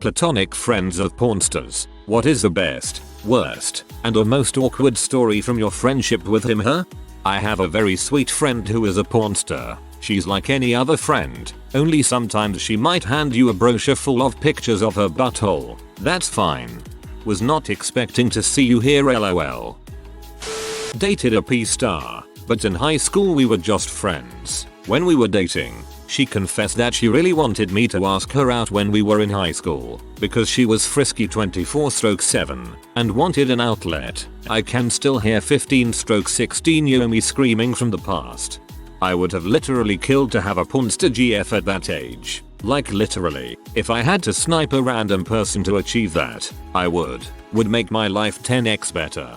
Platonic friends of pornstars. What is the best, worst, and or most awkward story from your friendship with him, huh? I have a very sweet friend who is a pornstar. She's like any other friend, only sometimes she might hand you a brochure full of pictures of her butthole. That's fine. Was not expecting to see you here, lol. Dated a P-star, but in high school we were just friends. When we were dating, she confessed that she really wanted me to ask her out when we were in high school, because she was frisky 24/7 and wanted an outlet. I can still hear 15/16 me screaming from the past. I would have literally killed to have a pornstar GF at that age. Like literally, if I had to snipe a random person to achieve that, I would make my life 10x better.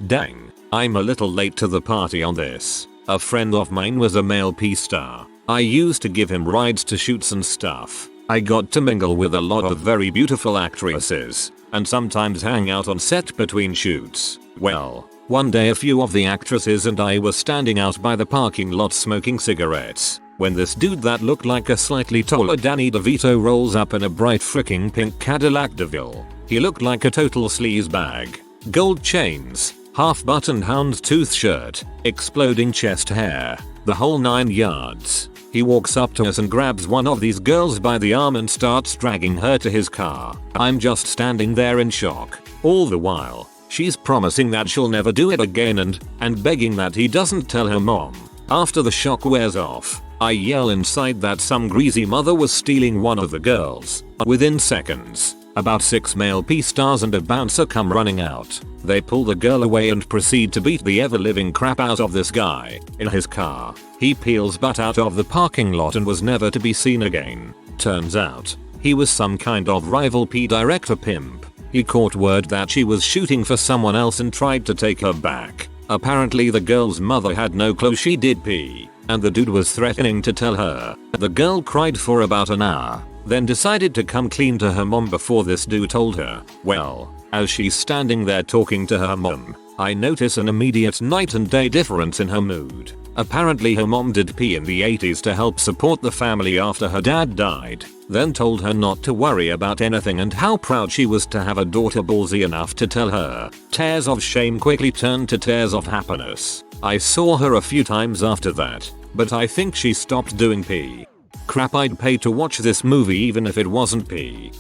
Dang, I'm a little late to the party on this. A friend of mine was a male P-star. I used to give him rides to shoots and stuff. I got to mingle with a lot of very beautiful actresses, and sometimes hang out on set between shoots. Well, one day a few of the actresses and I were standing out by the parking lot smoking cigarettes, when this dude that looked like a slightly taller Danny DeVito rolls up in a bright freaking pink Cadillac DeVille. He looked like a total sleazebag. Gold chains, half-buttoned houndstooth shirt, exploding chest hair, the whole 9 yards. He walks up to us and grabs one of these girls by the arm and starts dragging her to his car. I'm just standing there in shock. All the while, she's promising that she'll never do it again and begging that he doesn't tell her mom. After the shock wears off, I yell inside that some greasy mother was stealing one of the girls. Within seconds, about 6 male P-stars and a bouncer come running out. They pull the girl away and proceed to beat the ever-living crap out of this guy in his car. He peels butt out of the parking lot and was never to be seen again. Turns out, he was some kind of rival P-director pimp. He caught word that she was shooting for someone else and tried to take her back. Apparently the girl's mother had no clue she did pee, and the dude was threatening to tell her. The girl cried for about an hour, then decided to come clean to her mom before this dude told her. Well, as she's standing there talking to her mom, I notice an immediate night and day difference in her mood. Apparently her mom did pee in the 80s to help support the family after her dad died, then told her not to worry about anything and how proud she was to have a daughter ballsy enough to tell her. Tears of shame quickly turned to tears of happiness. I saw her a few times after that, but I think she stopped doing pee. Crap, I'd pay to watch this movie even if it wasn't pee.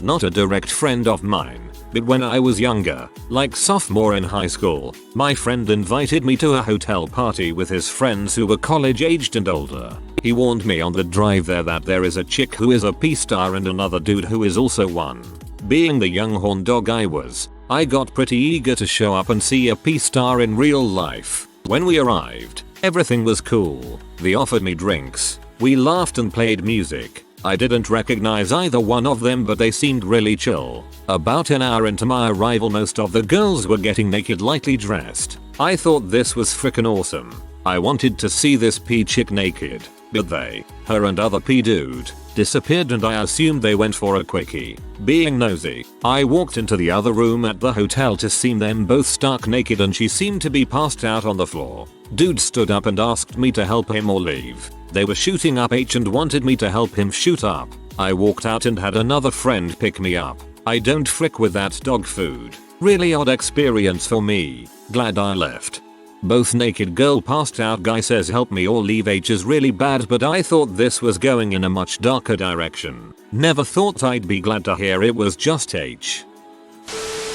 Not a direct friend of mine, but when I was younger, like sophomore in high school, my friend invited me to a hotel party with his friends who were college aged and older. He warned me on the drive there that there is a chick who is a P-star and another dude who is also one. Being the young horn dog I was, I got pretty eager to show up and see a P-star in real life. When we arrived, everything was cool. They offered me drinks. We laughed and played music. I didn't recognize either one of them, but they seemed really chill. About an hour into my arrival, most of the girls were getting naked, lightly dressed. I thought this was frickin' awesome. I wanted to see this P chick naked, but her and other P dude, disappeared and I assumed they went for a quickie. Being nosy, I walked into the other room at the hotel to see them both stark naked and she seemed to be passed out on the floor. Dude stood up and asked me to help him or leave. They were shooting up H and wanted me to help him shoot up. I walked out and had another friend pick me up. I don't frick with that dog food. Really odd experience for me. Glad I left. Both naked girl passed out guy says help me or leave. H is really bad, but I thought this was going in a much darker direction. Never thought I'd be glad to hear it was just H.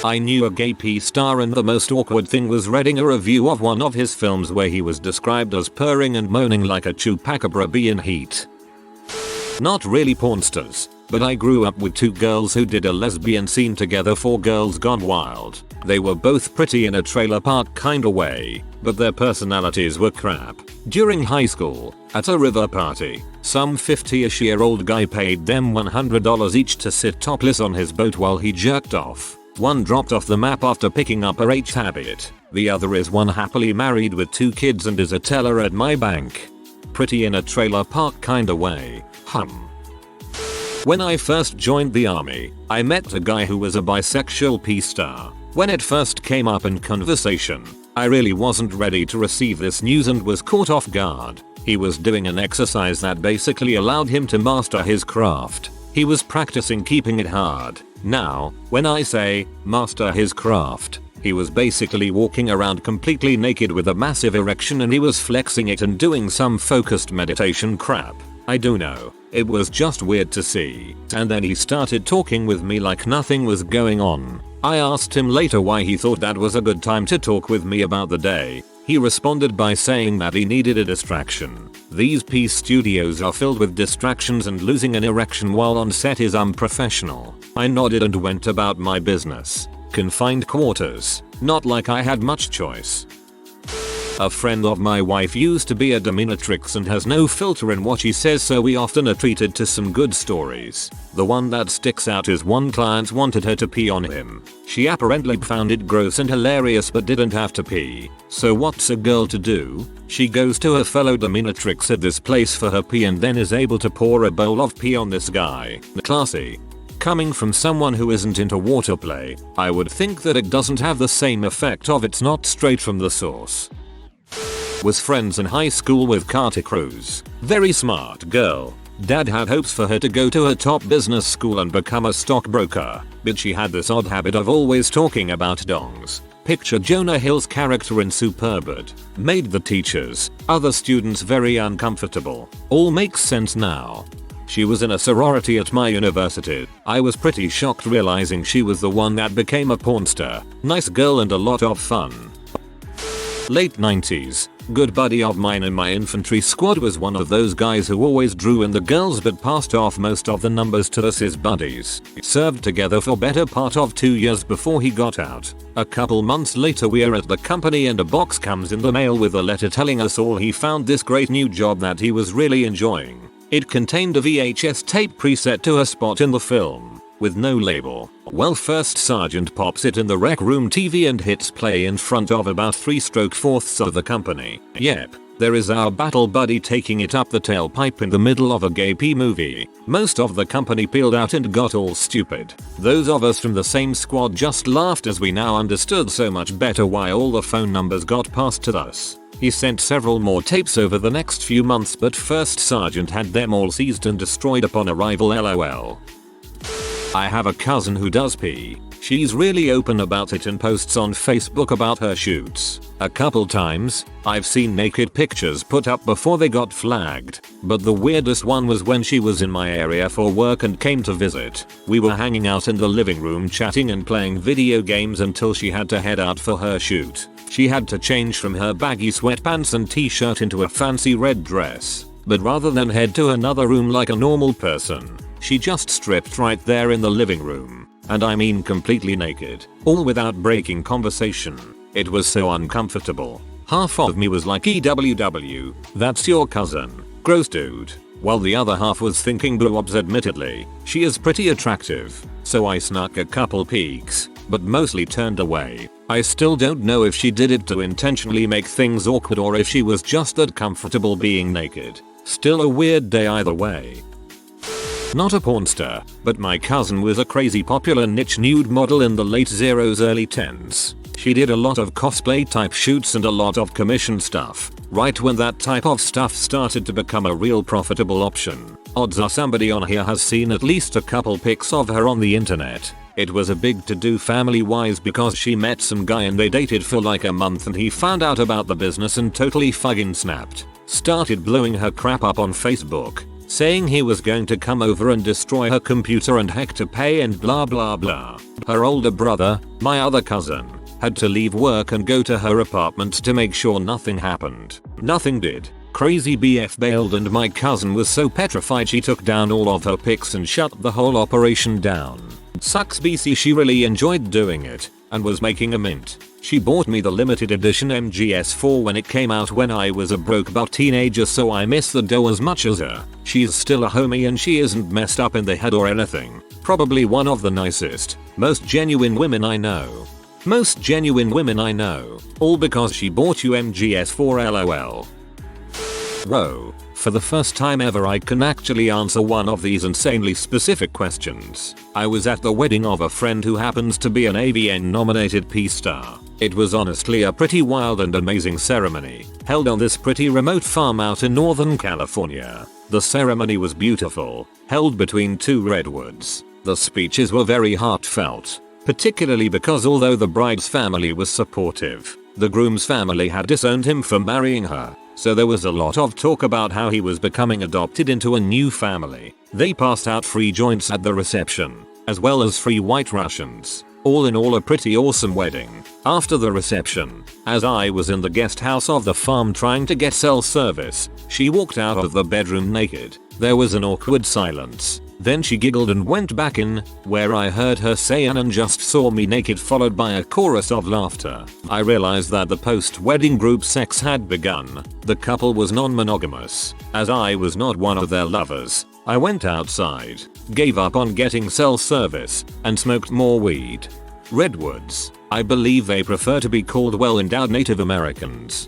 I knew a gay P-star and the most awkward thing was reading a review of one of his films where he was described as purring and moaning like a chupacabra bee in heat. Not really pornstars, but I grew up with 2 girls who did a lesbian scene together for Girls Gone Wild. They were both pretty in a trailer park kinda way, but their personalities were crap. During high school, at a river party, some 50-ish-year-old guy paid them $100 each to sit topless on his boat while he jerked off. One dropped off the map after picking up a H habit. The other is one happily married with 2 kids and is a teller at my bank. Pretty in a trailer park kinda way. When I first joined the army, I met a guy who was a bisexual P-star. When it first came up in conversation, I really wasn't ready to receive this news and was caught off guard. He was doing an exercise that basically allowed him to master his craft. He was practicing keeping it hard. Now, when I say master his craft, he was basically walking around completely naked with a massive erection and he was flexing it and doing some focused meditation crap. I do know. It was just weird to see. And then he started talking with me like nothing was going on. I asked him later why he thought that was a good time to talk with me about the day. He responded by saying that he needed a distraction. These P studios are filled with distractions and losing an erection while on set is unprofessional. I nodded and went about my business. Confined quarters. Not like I had much choice. A friend of my wife used to be a dominatrix and has no filter in what she says, so we often are treated to some good stories. The one that sticks out is one client wanted her to pee on him. She apparently found it gross and hilarious but didn't have to pee. So what's a girl to do? She goes to her fellow dominatrix at this place for her pee and then is able to pour a bowl of pee on this guy. Classy. Coming from someone who isn't into water play, I would think that it doesn't have the same effect of it's not straight from the source. Was friends in high school with Carter Cruz. Very smart girl. Dad had hopes for her to go to a top business school and become a stockbroker, but she had this odd habit of always talking about dongs. Picture Jonah Hill's character in Superbad. Made the teachers, other students very uncomfortable. All makes sense now. She was in a sorority at my university. I was pretty shocked realizing she was the one that became a porn star. Nice girl and a lot of fun. Late 90s. Good buddy of mine in my infantry squad was one of those guys who always drew in the girls but passed off most of the numbers to us his buddies. Served together for better part of 2 years before he got out. A couple months later we are at the company and a box comes in the mail with a letter telling us all he found this great new job that he was really enjoying. It contained a VHS tape preset to a spot in the film, with no label. Well, First Sergeant pops it in the rec room TV and hits play in front of about 3/4 of the company. Yep, there is our battle buddy taking it up the tailpipe in the middle of a gay P movie. Most of the company peeled out and got all stupid. Those of us from the same squad just laughed as we now understood so much better why all the phone numbers got passed to us. He sent several more tapes over the next few months, but First Sergeant had them all seized and destroyed upon arrival. LOL. I have a cousin who does pee. She's really open about it and posts on Facebook about her shoots. A couple times, I've seen naked pictures put up before they got flagged, but the weirdest one was when she was in my area for work and came to visit. We were hanging out in the living room chatting and playing video games until she had to head out for her shoot. She had to change from her baggy sweatpants and t-shirt into a fancy red dress, but rather than head to another room like a normal person, she just stripped right there in the living room. And I mean completely naked, all without breaking conversation. It was so uncomfortable. Half of me was like, EWW, that's your cousin. Gross dude. While the other half was thinking bloobs. Admittedly, she is pretty attractive, so I snuck a couple peeks, but mostly turned away. I still don't know if she did it to intentionally make things awkward or if she was just that comfortable being naked. Still a weird day either way. Not a porn star, but my cousin was a crazy popular niche nude model in the late zeros early 10s. She did a lot of cosplay type shoots and a lot of commission stuff, right when that type of stuff started to become a real profitable option. Odds are somebody on here has seen at least a couple pics of her on the internet. It was a big to-do family-wise because she met some guy and they dated for like a month and he found out about the business and totally fucking snapped. Started blowing her crap up on Facebook, saying he was going to come over and destroy her computer and heck to pay and blah blah blah. Her older brother, my other cousin, had to leave work and go to her apartment to make sure nothing happened. Nothing did. Crazy BF bailed and my cousin was so petrified she took down all of her pics and shut the whole operation down. Sucks BC, she really enjoyed doing it and was making a mint. She bought me the limited edition MGS4 when it came out when I was a broke butt teenager, so I miss the dough as much as her. She's still a homie and she isn't messed up in the head or anything. Probably one of the nicest, most genuine women I know. Most genuine women I know. All because she bought you MGS4 LOL. Bro, for the first time ever I can actually answer one of these insanely specific questions. I was at the wedding of a friend who happens to be an AVN nominated P-star. It was honestly a pretty wild and amazing ceremony, held on this pretty remote farm out in Northern California. The ceremony was beautiful, held between two redwoods. The speeches were very heartfelt, particularly because although the bride's family was supportive, the groom's family had disowned him for marrying her, so there was a lot of talk about how he was becoming adopted into a new family. They passed out free joints at the reception, as well as free White Russians. All in all, a pretty awesome wedding. After the reception, as I was in the guest house of the farm trying to get cell service, she walked out of the bedroom naked. There was an awkward silence. Then she giggled and went back in, where I heard her say and just saw me naked, followed by a chorus of laughter. I realized that the post-wedding group sex had begun. The couple was non-monogamous. As I was not one of their lovers, I went outside, gave up on getting cell service, and smoked more weed. Redwoods. I believe they prefer to be called well-endowed Native Americans.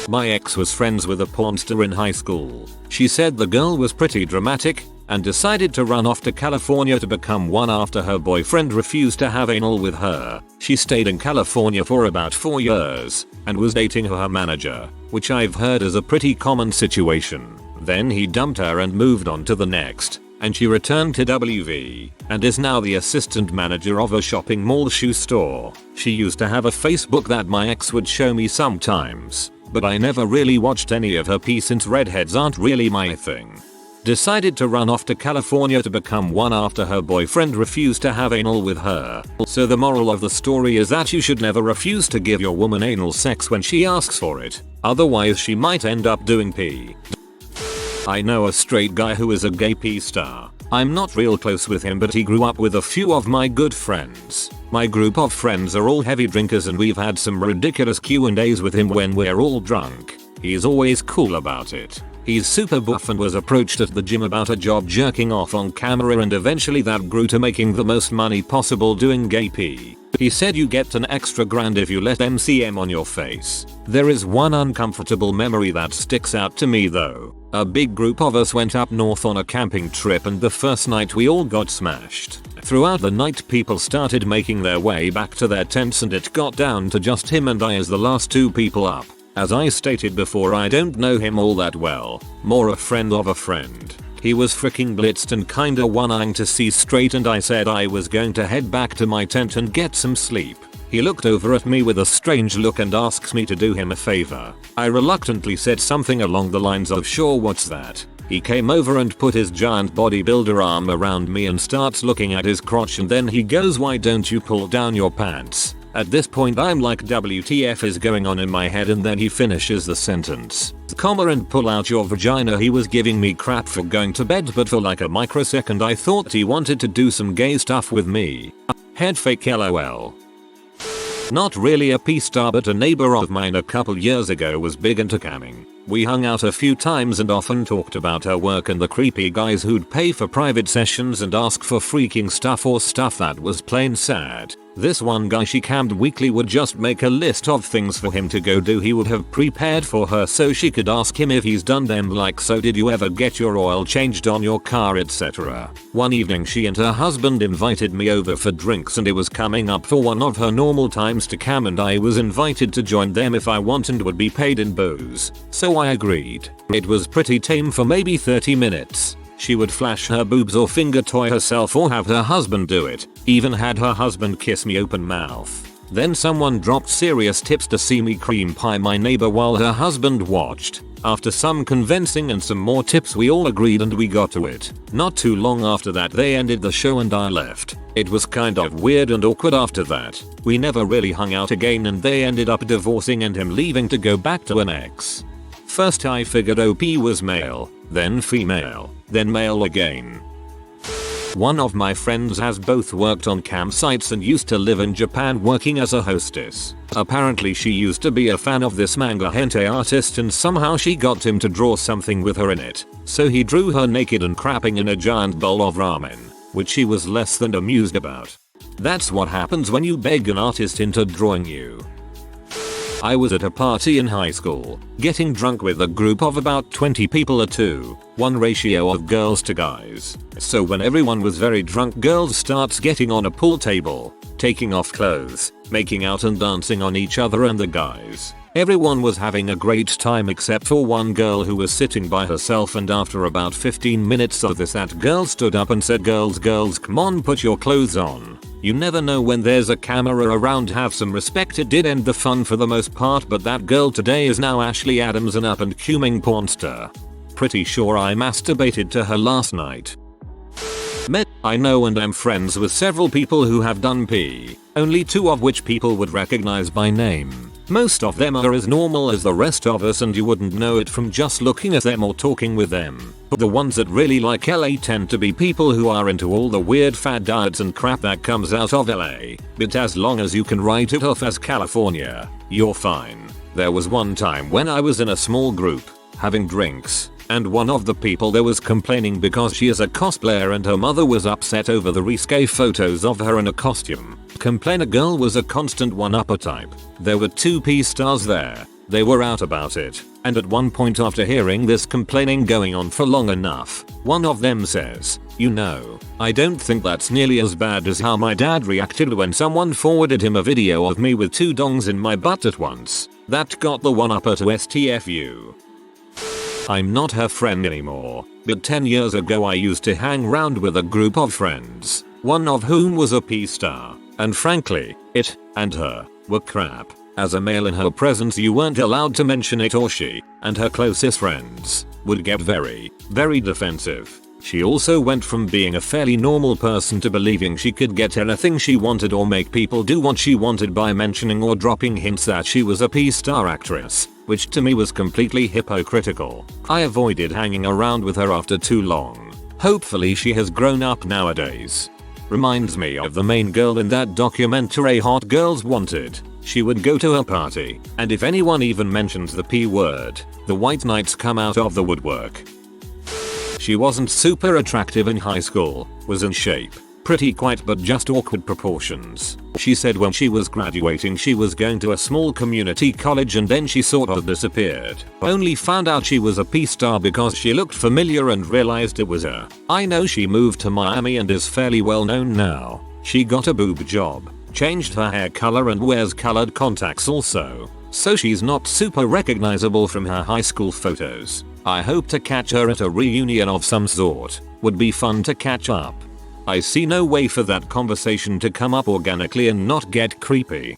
My ex was friends with a porn star in high school. She said the girl was pretty dramatic and decided to run off to California to become one after her boyfriend refused to have anal with her. She stayed in California for about 4 years and was dating her manager, which I've heard is a pretty common situation. Then he dumped her and moved on to the next, and she returned to WV and is now the assistant manager of a shopping mall shoe store. She used to have a Facebook that my ex would show me sometimes, but I never really watched any of her pee since redheads aren't really my thing. Decided to run off to California to become one after her boyfriend refused to have anal with her. So the moral of the story is that you should never refuse to give your woman anal sex when she asks for it. Otherwise she might end up doing pee. I know a straight guy who is a gay pee star. I'm not real close with him, but he grew up with a few of my good friends. My group of friends are all heavy drinkers and we've had some ridiculous Q&As with him when we're all drunk. He's always cool about it. He's super buff and was approached at the gym about a job jerking off on camera, and eventually that grew to making the most money possible doing gay pee. He said you get an extra grand if you let MCM on your face. There is one uncomfortable memory that sticks out to me though. A big group of us went up north on a camping trip, and the first night we all got smashed. Throughout the night people started making their way back to their tents and it got down to just him and I as the last two people up. As I stated before, I don't know him all that well, more a friend of a friend. He was freaking blitzed and kinda one-eyeing to see straight, and I said I was going to head back to my tent and get some sleep. He looked over at me with a strange look and asks me to do him a favor. I reluctantly said something along the lines of sure, what's that? He came over and put his giant bodybuilder arm around me and starts looking at his crotch, and then he goes, why don't you pull down your pants? At this point I'm like, WTF is going on in my head, and then he finishes the sentence, comma, and pull out your vagina. He was giving me crap for going to bed, but for like a microsecond I thought he wanted to do some gay stuff with me. Head fake LOL. Not really a pee star, but a neighbor of mine a couple years ago was big into camming. We hung out a few times and often talked about her work and the creepy guys who'd pay for private sessions and ask for freaking stuff or stuff that was plain sad. This one guy she cammed weekly would just make a list of things for him to go do. He would have prepared for her so she could ask him if he's done them, like, so did you ever get your oil changed on your car, etc. One evening she and her husband invited me over for drinks, and it was coming up for one of her normal times to cam, and I was invited to join them if I want and would be paid in booze. So I agreed. It was pretty tame for maybe 30 minutes. She would flash her boobs or finger toy herself or have her husband do it. Even had her husband kiss me open mouth. Then someone dropped serious tips to see me cream pie my neighbor while her husband watched. After some convincing and some more tips we all agreed and we got to it. Not too long after that they ended the show and I left. It was kind of weird and awkward after that. We never really hung out again and they ended up divorcing and him leaving to go back to an ex. First I figured OP was male, then female, then male again. One of my friends has both worked on campsites and used to live in Japan working as a hostess. Apparently she used to be a fan of this manga hentai artist and somehow she got him to draw something with her in it. So he drew her naked and crapping in a giant bowl of ramen, which she was less than amused about. That's what happens when you beg an artist into drawing you. I was at a party in high school, getting drunk with a group of about 20 people, a 2:1 ratio of girls to guys. So when everyone was very drunk, girls starts getting on a pool table, taking off clothes, making out and dancing on each other, and the guys Everyone was having a great time except for one girl who was sitting by herself, and after about 15 minutes of this, that girl stood up and said, girls, come on, put your clothes on. You never know when there's a camera around, have some respect. It did end the fun for the most part, but that girl today is now Ashley Adams, an up and coming porn star. Pretty sure I masturbated to her last night. I know and I'm friends with several people who have done P, only 2 of which people would recognize by name. Most of them are as normal as the rest of us and you wouldn't know it from just looking at them or talking with them. But the ones that really like LA tend to be people who are into all the weird fad diets and crap that comes out of LA. But as long as you can write it off as California, you're fine. There was one time when I was in a small group, having drinks, and one of the people there was complaining because she is a cosplayer and her mother was upset over the risque photos of her in a costume. Complainer girl was a constant one-upper type. There were 2 P stars there. They were out about it, and at one point after hearing this complaining going on for long enough, one of them says, you know, I don't think that's nearly as bad as how my dad reacted when someone forwarded him a video of me with 2 dongs in my butt at once. That got the one-upper to STFU. I'm not her friend anymore, but 10 years ago I used to hang round with a group of friends, one of whom was a P star, and frankly, it and her were crap. As a male in her presence you weren't allowed to mention it, or she and her closest friends would get very defensive. She also went from being a fairly normal person to believing she could get anything she wanted or make people do what she wanted by mentioning or dropping hints that she was a P star actress, which to me was completely hypocritical. I avoided hanging around with her after too long. Hopefully she has grown up nowadays. Reminds me of the main girl in that documentary Hot Girls Wanted. She would go to her party, and if anyone even mentions the P word, the white knights come out of the woodwork. She wasn't super attractive in high school, was in shape, pretty quiet but just awkward proportions. She said when she was graduating she was going to a small community college and then she sort of disappeared. Only found out she was a P star because she looked familiar and realized it was her. I know she moved to Miami and is fairly well known now. She got a boob job, changed her hair color and wears colored contacts also. So she's not super recognizable from her high school photos. I hope to catch her at a reunion of some sort. Would be fun to catch up. I see no way for that conversation to come up organically and not get creepy.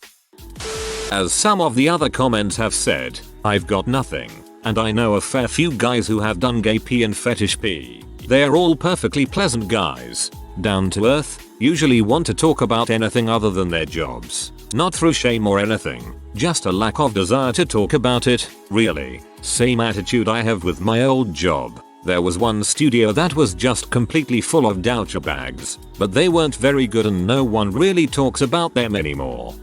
As some of the other comments have said, I've got nothing, and I know a fair few guys who have done gay P and fetish P. They are all perfectly pleasant guys, down to earth, usually want to talk about anything other than their jobs. Not through shame or anything, just a lack of desire to talk about it, really. Same attitude I have with my old job. There was one studio that was just completely full of douchebags, but they weren't very good and no one really talks about them anymore.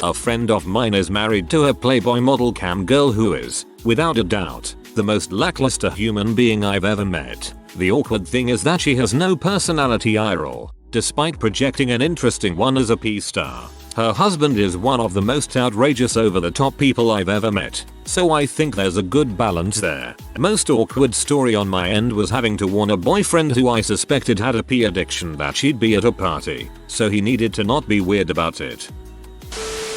A friend of mine is married to a Playboy model cam girl who is, without a doubt, the most lackluster human being I've ever met. The awkward thing is that she has no personality IRL, despite projecting an interesting one as a P star. Her husband is one of the most outrageous over-the-top people I've ever met, so I think there's a good balance there. Most awkward story on my end was having to warn a boyfriend who I suspected had a P addiction that she'd be at a party, so he needed to not be weird about it.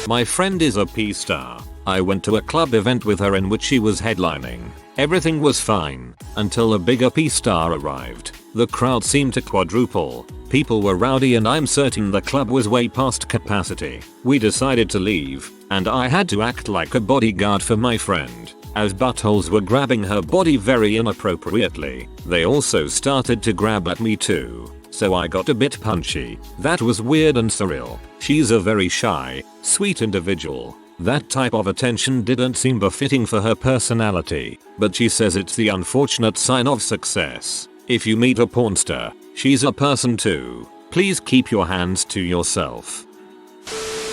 My friend is a P star. I went to a club event with her in which she was headlining. Everything was fine, until a bigger P star arrived. The crowd seemed to quadruple. People were rowdy and I'm certain the club was way past capacity. We decided to leave, and I had to act like a bodyguard for my friend, as buttholes were grabbing her body very inappropriately. They also started to grab at me too, so I got a bit punchy. That was weird and surreal. She's a very shy, sweet individual. That type of attention didn't seem befitting for her personality, but she says it's the unfortunate sign of success. If you meet a porn star, she's a person too. Please keep your hands to yourself.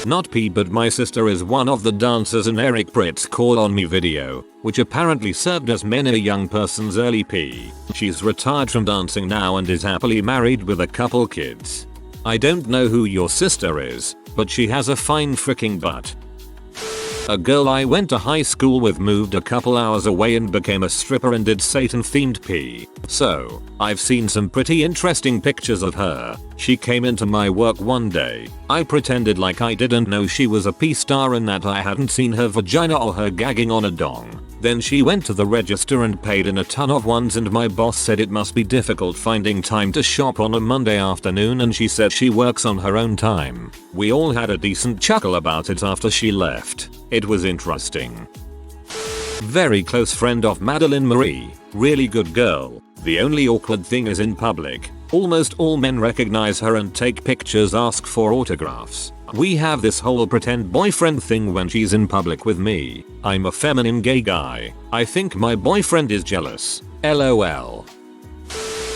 Not P, but my sister is one of the dancers in Eric Britt's Call On Me video, which apparently served as many a young person's early P. She's retired from dancing now and is happily married with a couple kids. I don't know who your sister is, but she has a fine freaking butt. A girl I went to high school with moved a couple hours away and became a stripper and did Satan themed pee. So, I've seen some pretty interesting pictures of her. She came into my work one day. I pretended like I didn't know she was a pee star and that I hadn't seen her vagina or her gagging on a dong. Then she went to the register and paid in a ton of ones, and my boss said it must be difficult finding time to shop on a Monday afternoon, and she said she works on her own time. We all had a decent chuckle about it after she left. It was interesting. Very close friend of Madeline Marie. Really good girl. The only awkward thing is in public. Almost all men recognize her and take pictures, ask for autographs. We have this whole pretend boyfriend thing when she's in public with me. I'm a feminine gay guy. I think my boyfriend is jealous. LOL.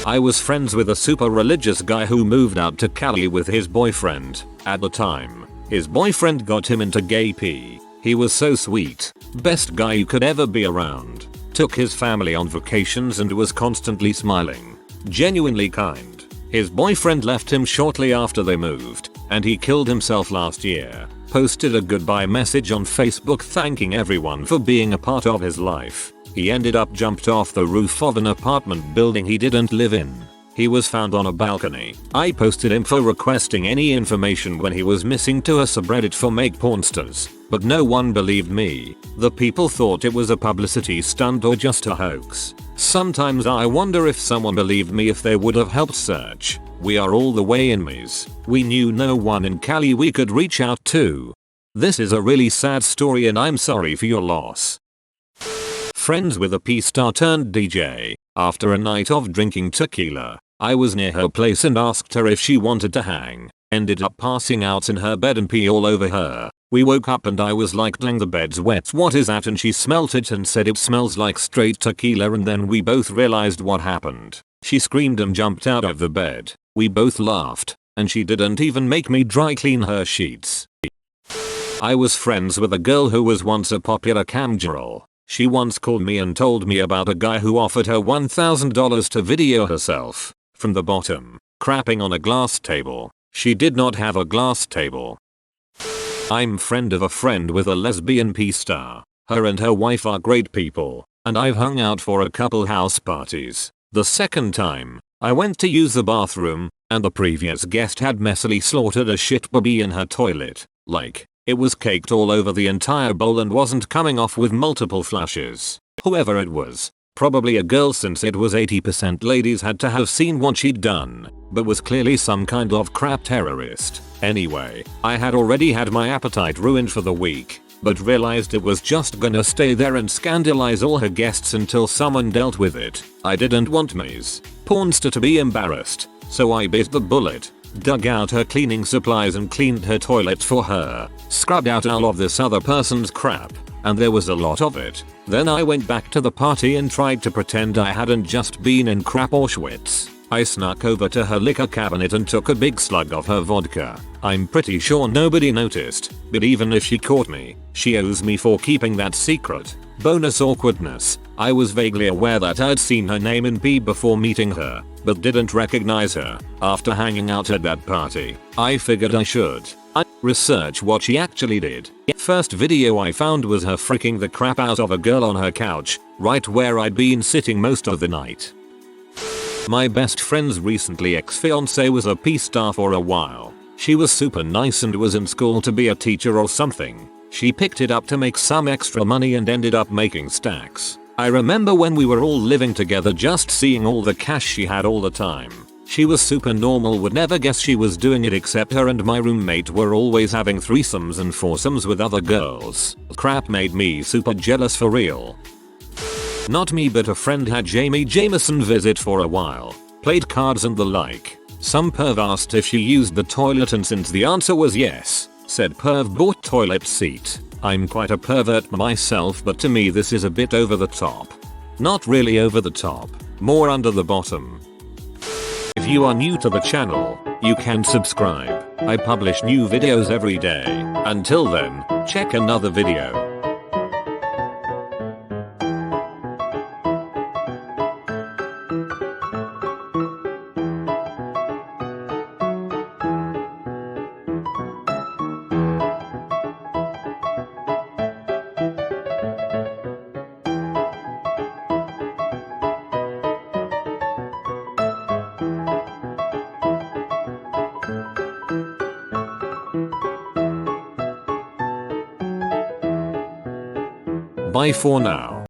I was friends with a super religious guy who moved out to Cali with his boyfriend. At the time, his boyfriend got him into gay pee. He was so sweet. Best guy you could ever be around. Took his family on vacations and was constantly smiling. Genuinely kind. His boyfriend left him shortly after they moved, and he killed himself last year. Posted a goodbye message on Facebook thanking everyone for being a part of his life. He ended up jumped off the roof of an apartment building he didn't live in. He was found on a balcony. I posted info requesting any information when he was missing to a subreddit for make pornstars, but no one believed me. The people thought it was a publicity stunt or just a hoax. Sometimes I wonder if someone believed me if they would have helped search. We are all the way in Mies. We knew no one in Cali we could reach out to. This is a really sad story and I'm sorry for your loss. Friends with a P-star turned DJ. After a night of drinking tequila, I was near her place and asked her if she wanted to hang. Ended up passing out in her bed and pee all over her. We woke up and I was like, dang, the bed's wet, what is that? And she smelt it and said it smells like straight tequila, and then we both realized what happened. She screamed and jumped out of the bed. We both laughed, and she didn't even make me dry clean her sheets. I was friends with a girl who was once a popular camgirl. She once called me and told me about a guy who offered her $1,000 to video herself from the bottom, crapping on a glass table. She did not have a glass table. I'm friend of a friend with a lesbian P-star. Her and her wife are great people, and I've hung out for a couple house parties. The second time, I went to use the bathroom, and the previous guest had messily slaughtered a shit baby in her toilet. Like, it was caked all over the entire bowl and wasn't coming off with multiple flushes. Whoever it was, probably a girl since it was 80% ladies, had to have seen what she'd done, but was clearly some kind of crap terrorist. Anyway, I had already had my appetite ruined for the week, but realized it was just gonna stay there and scandalize all her guests until someone dealt with it. I didn't want Mies Pornster to be embarrassed, so I bit the bullet. Dug out her cleaning supplies and cleaned her toilet for her, scrubbed out all of this other person's crap, and there was a lot of it. Then I went back to the party and tried to pretend I hadn't just been in crap Auschwitz. I snuck over to her liquor cabinet and took a big slug of her vodka. I'm pretty sure nobody noticed, but even if she caught me, she owes me for keeping that secret. Bonus awkwardness. I was vaguely aware that I'd seen her name in P before meeting her, but didn't recognize her. After hanging out at that party, I figured I should research what she actually did. First video I found was her freaking the crap out of a girl on her couch, right where I'd been sitting most of the night. My best friend's recently ex-fiance was a P-star for a while. She was super nice and was in school to be a teacher or something. She picked it up to make some extra money and ended up making stacks. I remember when we were all living together just seeing all the cash she had all the time. She was super normal, would never guess she was doing it, except her and my roommate were always having threesomes and foursomes with other girls. Crap made me super jealous for real. Not me, but a friend had Jamie Jameson visit for a while. Played cards and the like. Some perv asked if she used the toilet, and since the answer was yes, said perv bought toilet seat. I'm quite a pervert myself, but to me this is a bit over the top. Not really over the top, more under the bottom. If you are new to the channel, you can subscribe. I publish new videos every day. Until then, check another video. Bye for now.